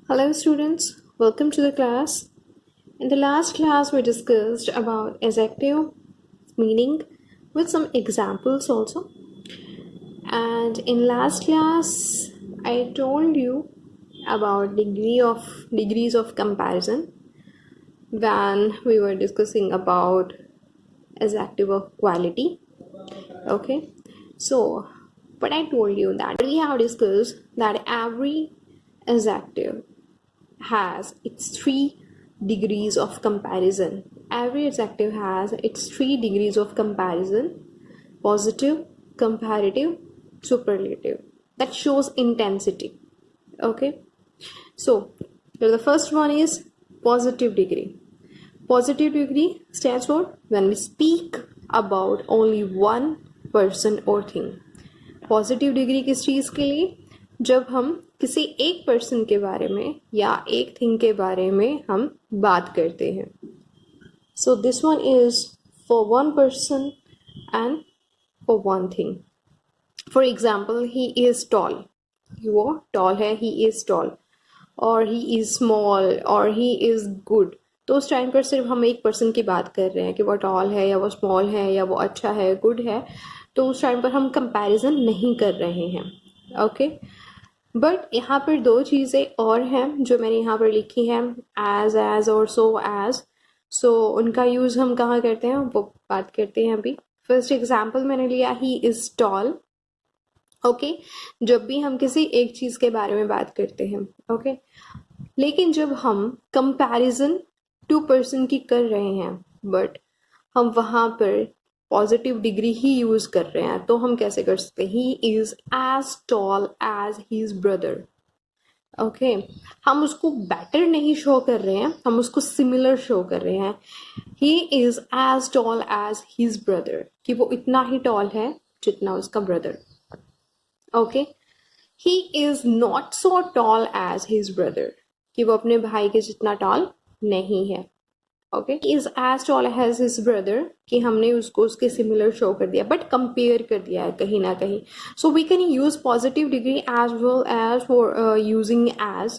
Hello students, welcome to the class. In the last class we discussed about adjective meaning with some examples also. And in last class I told you about degrees of comparison when we were discussing about adjective of quality. Okay. So but I told you that we have discussed that every adjective has its 3 degrees of comparison. Every adjective has its 3 degrees of comparison: positive, comparative, superlative. That shows intensity. Okay, so the first one is positive degree. Positive degree stands for when we speak about only one person or thing. Positive degree किस चीज़ के लिए? जब हम किसी एक person के बारे में या एक थिंग के बारे में हम बात करते हैं. So this one is for one person and for one thing. For example, he is tall. वो टॉल है, ही इज टॉल. और ही इज स्मॉल, और ही इज गुड. तो उस टाइम पर सिर्फ हम एक पर्सन की बात कर रहे हैं कि वो टॉल है या वो स्मॉल है या वो अच्छा है, गुड है. तो उस टाइम पर हम कंपैरिजन नहीं कर रहे हैं. ओके, बट यहाँ पर 2 चीज़ें और हैं जो मैंने यहाँ पर लिखी हैं, एज और सो एज. सो उनका यूज़ हम कहाँ करते हैं वो बात करते हैं अभी. फर्स्ट एग्जाम्पल मैंने लिया, ही इज़ टॉल. ओके, जब भी हम किसी एक चीज़ के बारे में बात करते हैं. ओके, लेकिन जब हम कंपैरिजन 2 पर्सन की कर रहे हैं बट हम वहाँ पर पॉजिटिव डिग्री ही यूज कर रहे हैं, तो हम कैसे कर सकते हैं? He is as tall as his brother. Okay, हम उसको बेटर नहीं शो कर रहे हैं, हम उसको सिमिलर शो कर रहे हैं. He is as tall as his brother, कि वो इतना ही टॉल है जितना उसका brother. Okay, he is not so tall as his brother, कि वो अपने भाई के जितना टॉल नहीं है. Okay, is as tall as his brother, कि हमने उसको उसके सिमिलर शो कर दिया बट कंपेयर कर दिया है कहीं ना कहीं. So we can use positive degree as well as for using as.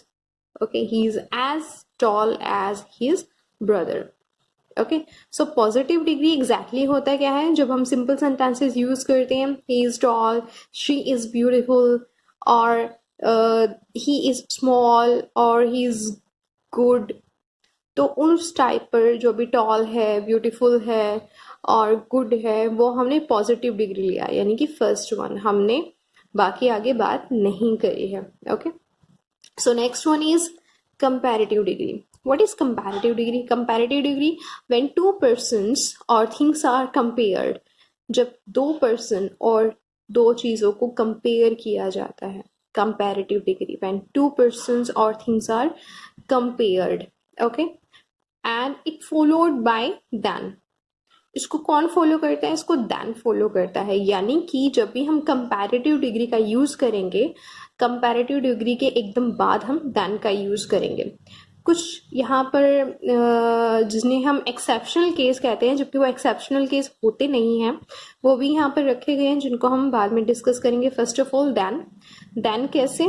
Okay, he is as tall as his brother. Okay, so positive degree exactly होता है क्या है? जब हम सिंपल सेंटेंसेस यूज करते हैं, he is tall, she is beautiful, और he is small, और ही इज गुड. तो उस टाइप पर जो भी टॉल है, ब्यूटीफुल है और गुड है, वो हमने पॉजिटिव डिग्री लिया, यानी कि फर्स्ट वन. हमने बाकी आगे बात नहीं करी है. Okay, so next one is comparative degree. What is comparative degree? Comparative degree when 2 persons और थिंग्स आर कंपेयर्ड. जब 2 पर्सन और 2 चीज़ों को कंपेयर किया जाता है. कंपैरेटिव डिग्री व्हेन 2 पर्सन्स और things are compared. Okay, and it followed by than. इसको कौन फॉलो करता है? इसको देन फॉलो करता है. यानी कि जब भी हम कंपैरेटिव डिग्री का यूज करेंगे, कंपैरेटिव डिग्री के एकदम बाद हम देन का यूज करेंगे. कुछ यहाँ पर जिन्हें हम एक्सेप्शनल केस कहते हैं, जबकि वो एक्सेप्शनल केस होते नहीं हैं, वो भी यहाँ पर रखे गए हैं, जिनको हम बाद में डिस्कस करेंगे. फर्स्ट ऑफ ऑल देन कैसे?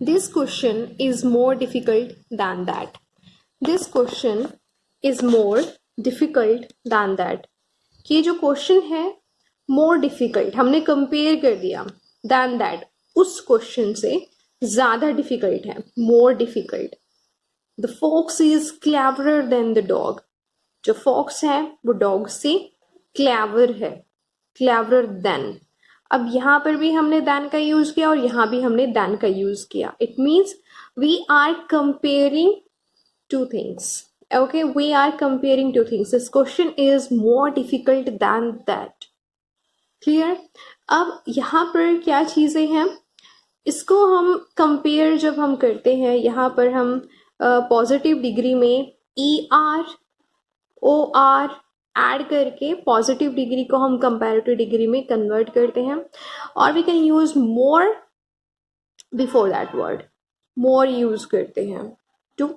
This question is more difficult than that. This question is more difficult than that. कि जो क्वेश्चन है मोर डिफिकल्ट, हमने कंपेयर कर दिया, दैन दैट, उस क्वेश्चन से ज्यादा डिफिकल्ट है, more difficult. The fox is cleverer than the dog. जो फॉक्स है वो डॉग से क्लेवर है, क्लेवरर देन. अब यहाँ पर भी हमने देन का यूज किया और यहाँ भी हमने देन का यूज किया. It means we are comparing two things. Okay, we are comparing 2 things. This question is more difficult than that. Clear? अब यहाँ पर क्या चीजें हैं? इसको हम कंपेयर जब हम करते हैं, यहाँ पर हम पॉजिटिव डिग्री में ER OR ऐड करके पॉजिटिव डिग्री को हम कंपैरेटिव डिग्री में कन्वर्ट करते हैं. और we can use more before that word. More use करते हैं to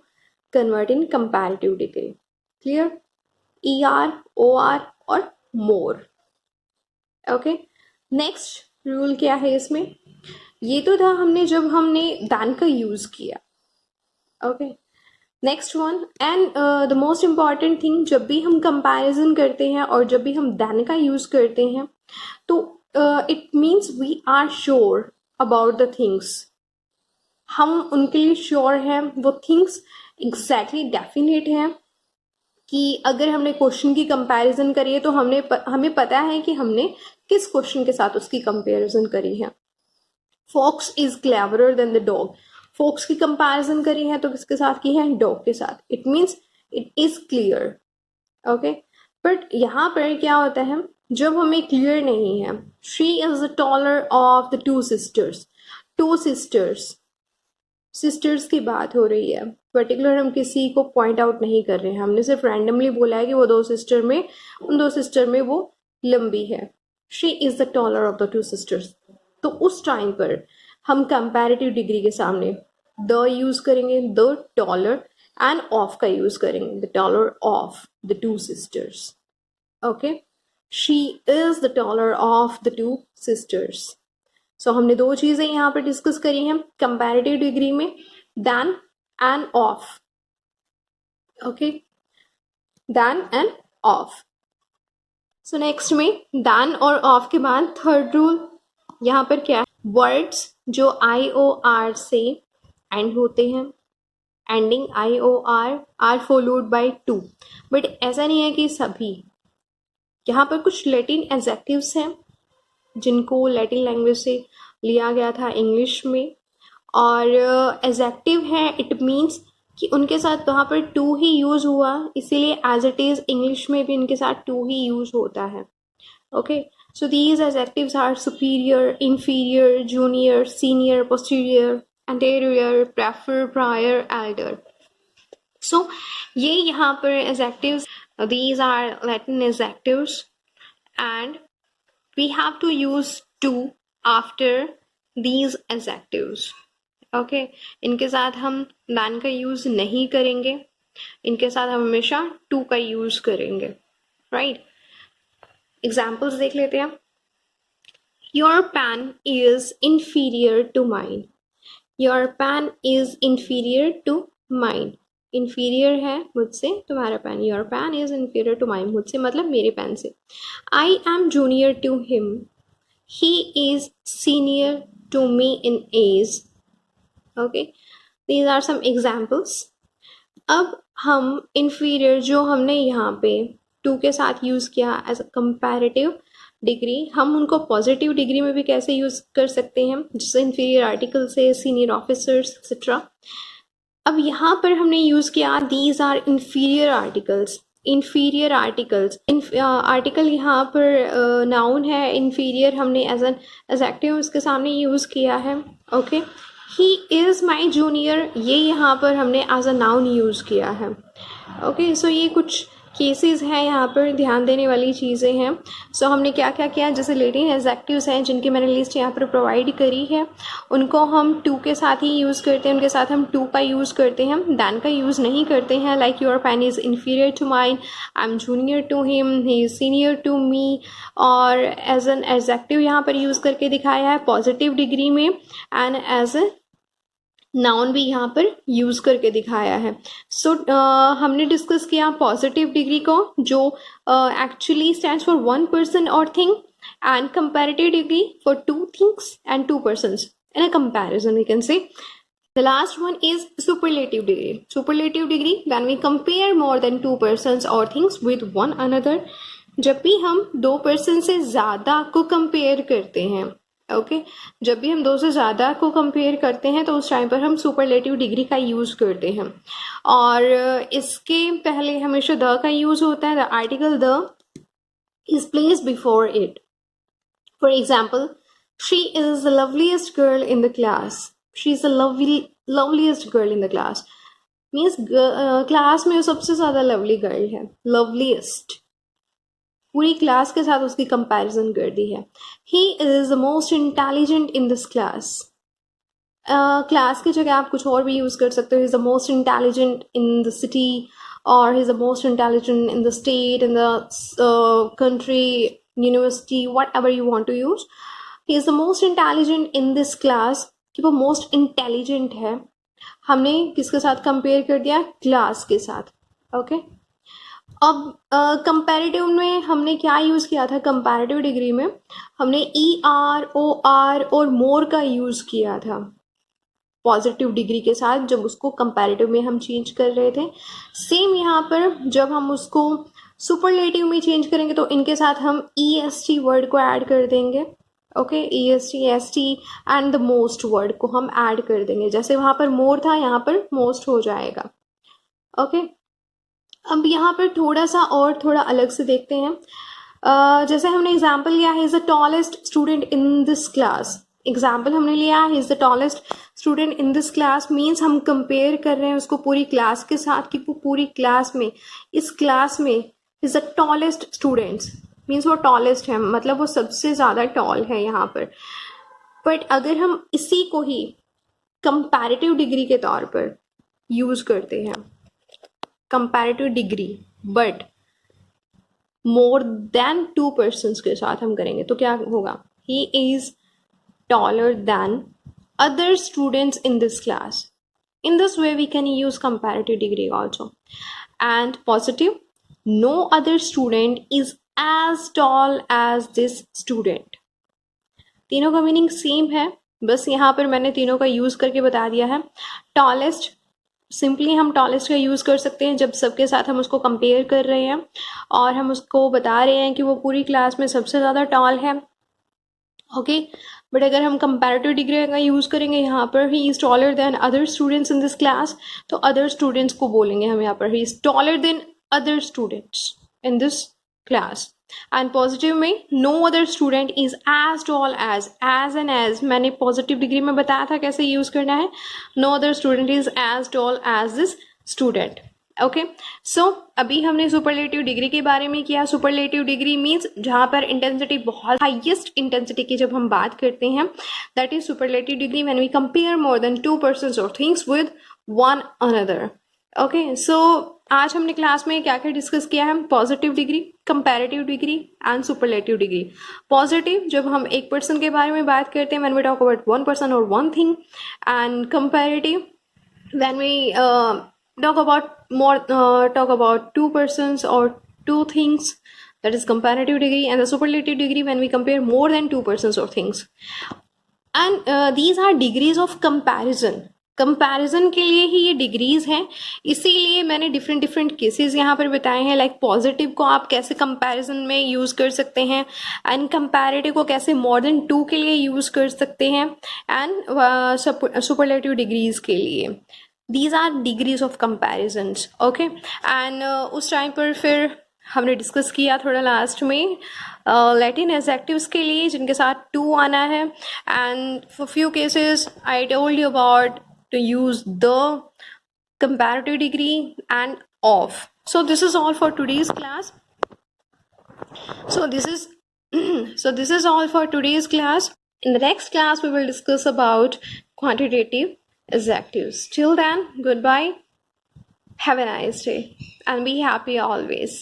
convert in comparative degree. Clear? ER, OR और more. Okay? Next rule क्या है इसमें? ये तो था हमने जब हमने than का यूज किया. Okay, next one and the most important thing, जब भी हम कंपैरिजन करते हैं और जब भी हम देन का यूज करते हैं तो it means we are sure about the things, हम उनके लिए श्योर हैं, वो थिंग्स एग्जैक्टली डेफिनेट हैं कि अगर हमने क्वेश्चन की कंपैरिजन करी है तो हमें पता है कि हमने किस क्वेश्चन के साथ उसकी कंपैरिजन करी है. Fox is cleverer than the dog, fox की कंपैरिजन करी है तो किसके साथ की है, डॉग के साथ. It means it is clear. Okay, but यहाँ पर क्या होता है, जब हमें क्लियर नहीं है, she is the taller of the two sisters. Two sisters की बात हो रही है, पर्टिकुलर हम किसी को पॉइंट आउट नहीं कर रहे हैं, हमने सिर्फ रैंडमली बोला है कि वो उन दो सिस्टर में वो लंबी है. She is the taller of the two sisters. तो उस टाइम पर हम कंपैरेटिव डिग्री के सामने द यूज करेंगे, द टॉलर, एंड ऑफ का यूज करेंगे, the taller of the two sisters. Okay, she is the taller of the two sisters. So हमने दो चीजें यहाँ पर डिस्कस करी हैं कंपैरेटिव डिग्री में, than and of. Okay, than and of. So next में देन और ऑफ के बाद थर्ड रूल यहाँ पर क्या है, वर्ड्स जो IOR से एंड होते हैं, ending IOR are followed by to. But ऐसा नहीं है कि सभी, यहाँ पर कुछ लैटिन एडजेक्टिव्स हैं जिनको लैटिन लैंग्वेज से लिया गया था इंग्लिश में, और एडजेक्टिव है, इट मीन्स कि उनके साथ वहाँ पर टू ही यूज हुआ, इसीलिए एज इट इज इंग्लिश में भी इनके साथ टू ही यूज होता है. Okay, so these adjectives are superior, inferior, junior, senior, posterior, anterior, prefer, prior, elder. So ये यहाँ पर adjectives, these are Latin adjectives and we have to use to after these adjectives. Okay, इनके साथ हम than का use नहीं करेंगे, इनके साथ हम हमेशा to का यूज करेंगे. right, एग्जाम्पल्स देख लेते हैं. Your pen is inferior to mine. Your pen is inferior to mine. Inferior है मुझसे तुम्हारा pen. Your pen is inferior to mine, मुझसे मतलब मेरे पेन से. I am junior to him, he is senior to me in age. Okay, these are some examples. अब हम inferior जो हमने यहाँ पे टू के साथ यूज किया एज अ कंपैरेटिव डिग्री, हम उनको पॉजिटिव डिग्री में भी कैसे यूज कर सकते हैं, जैसे इंफीरियर आर्टिकल से सीनियर ऑफिसर्स एक्सेट्रा. अब यहाँ पर हमने यूज किया these are inferior articles. Inferior articles, article यहाँ पर नाउन है, इंफीरियर हमने एज एन एडजेक्टिव उसके सामने यूज किया है. Okay, he is my junior, ये यहाँ पर हमने एज अ नाउन यूज किया है. ओके, सो ये कुछ केसेस हैं, यहाँ पर ध्यान देने वाली चीज़ें हैं. सो हमने क्या क्या किया, जैसे लैटिन एडजेक्टिव्स हैं जिनकी मैंने लिस्ट यहाँ पर प्रोवाइड करी है, उनको हम टू के साथ ही यूज़ करते हैं, उनके साथ हम टू का यूज़ करते हैं, दैन का यूज़ नहीं करते हैं. Like your pen is inferior to mine, I am junior to him, he is senior to me. और एज एन एडजेक्टिव यहाँ पर यूज़ करके दिखाया है पॉजिटिव डिग्री में, एंड एज ए नाउन भी यहाँ पर यूज करके दिखाया है. सो हमने डिस्कस किया पॉजिटिव डिग्री को, जो actually stands for one person और thing, and comparative degree for two things and two persons in a comparison we can say. The last one is superlative degree. Superlative degree when we compare more than two persons or things with one another. जब भी हम दो person से ज़्यादा को compare करते हैं, okay, जब भी हम दो से ज़्यादा को कंपेयर करते हैं तो उस टाइम पर हम सुपरलेटिव डिग्री का यूज़ करते हैं. और इसके पहले हमेशा द का यूज़ होता है. The article the is placed before it. For example, she is the loveliest girl in the class. She is the loveliest girl in the class means class में सबसे ज़्यादा लवली गर्ल है. Loveliest, पूरी class के साथ उसकी comparison कर दी है. ही is the most intelligent in this class. Class की जगह आप कुछ और भी यूज कर सकते हो. He is the most intelligent in the city, और he is the most intelligent in the state, in the country, university, whatever you want to use. He is the most intelligent in this class, कि वो most intelligent है. हमने किसके साथ compare कर दिया, class के साथ। ओके, अब कंपैरेटिव में हमने क्या यूज़ किया था, कंपैरेटिव डिग्री में हमने ER OR और मोर का यूज़ किया था पॉजिटिव डिग्री के साथ, जब उसको कंपैरेटिव में हम चेंज कर रहे थे। सेम यहाँ पर जब हम उसको सुपरलेटिव में चेंज करेंगे तो इनके साथ हम EST वर्ड को ऐड कर देंगे। Okay, EST ST and the most word को हम ऐड कर देंगे, जैसे वहाँ पर मोर था यहाँ पर मोस्ट हो जाएगा। ओके, अब यहाँ पर थोड़ा सा और थोड़ा अलग से देखते हैं। जैसे हमने एग्जाम्पल लिया है, is the tallest student in this class. Example हमने लिया है is the tallest student in this class, means हम कंपेयर कर रहे हैं उसको पूरी क्लास के साथ कि वो पूरी क्लास में, इस क्लास में is the tallest students, means वो टॉलेस्ट है, मतलब वो सबसे ज़्यादा टॉल है यहाँ पर। बट अगर हम इसी को ही कंपैरेटिव डिग्री के तौर पर यूज़ करते हैं, comparative degree but more than 2 persons के साथ हम करेंगे तो क्या होगा, he is taller than other students in this class. In this way we can use comparative degree also. And positive, no other student is as tall as this student. तीनों का meaning same है, बस यहाँ पर मैंने तीनों का use करके बता दिया है। टॉलेस्ट, सिंपली हम टॉलेस्ट का यूज कर सकते हैं जब सबके साथ हम उसको कंपेयर कर रहे हैं और हम उसको बता रहे हैं कि वो पूरी क्लास में सबसे ज़्यादा टॉल है। ओके, बट अगर हम कंपैरेटिव डिग्री का यूज़ करेंगे यहाँ पर, he is taller than other students in this class, तो अदर स्टूडेंट्स को बोलेंगे हम यहाँ पर, he is taller than other students in this class. And positive में no other student is as tall as an as मैंने positive degree में बताया था कैसे यूज़ करना है, no other student is as tall as this student. Okay, so अभी हमने सुपरलेटिव डिग्री के बारे में किया। सुपरलेटिव डिग्री मीन्स जहाँ पर इंटेंसिटी बहुत हाईएस्ट इंटेंसिटी की जब हम बात करते हैं, that is superlative degree when we compare more than 2 persons और things with one another. Okay, so आज हमने क्लास में क्या क्या डिस्कस किया है, positive degree, comparative degree and superlative degree. Positive जब हम एक पर्सन के बारे में बात करते हैं, when we talk about one person और one thing, and comparative when we talk about 2 persons or 2 things, that is comparative degree. And the superlative degree when we compare more than 2 persons or things. And these are degrees of comparison. Comparison के लिए ही ये degrees हैं, इसीलिए मैंने different cases यहाँ पर बताए हैं। लाइक पॉजिटिव को आप कैसे कंपैरिजन में यूज़ कर सकते हैं, एंड कंपैरेटिव को कैसे मोर देन 2 के लिए यूज़ कर सकते हैं, एंड सुपरलेटिव डिग्रीज के लिए। These are degrees of comparisons. Okay, and उस टाइम पर फिर हमने डिस्कस किया थोड़ा लास्ट में लैटिन एडजेक्टिव्स के लिए जिनके साथ टू आना है, and for few cases I told you about to use the comparative degree and of. So this is all for today's class. So this is all for today's class. In the next class we will discuss about quantitative adjectives. Till then, goodbye. Have a nice day and be happy always.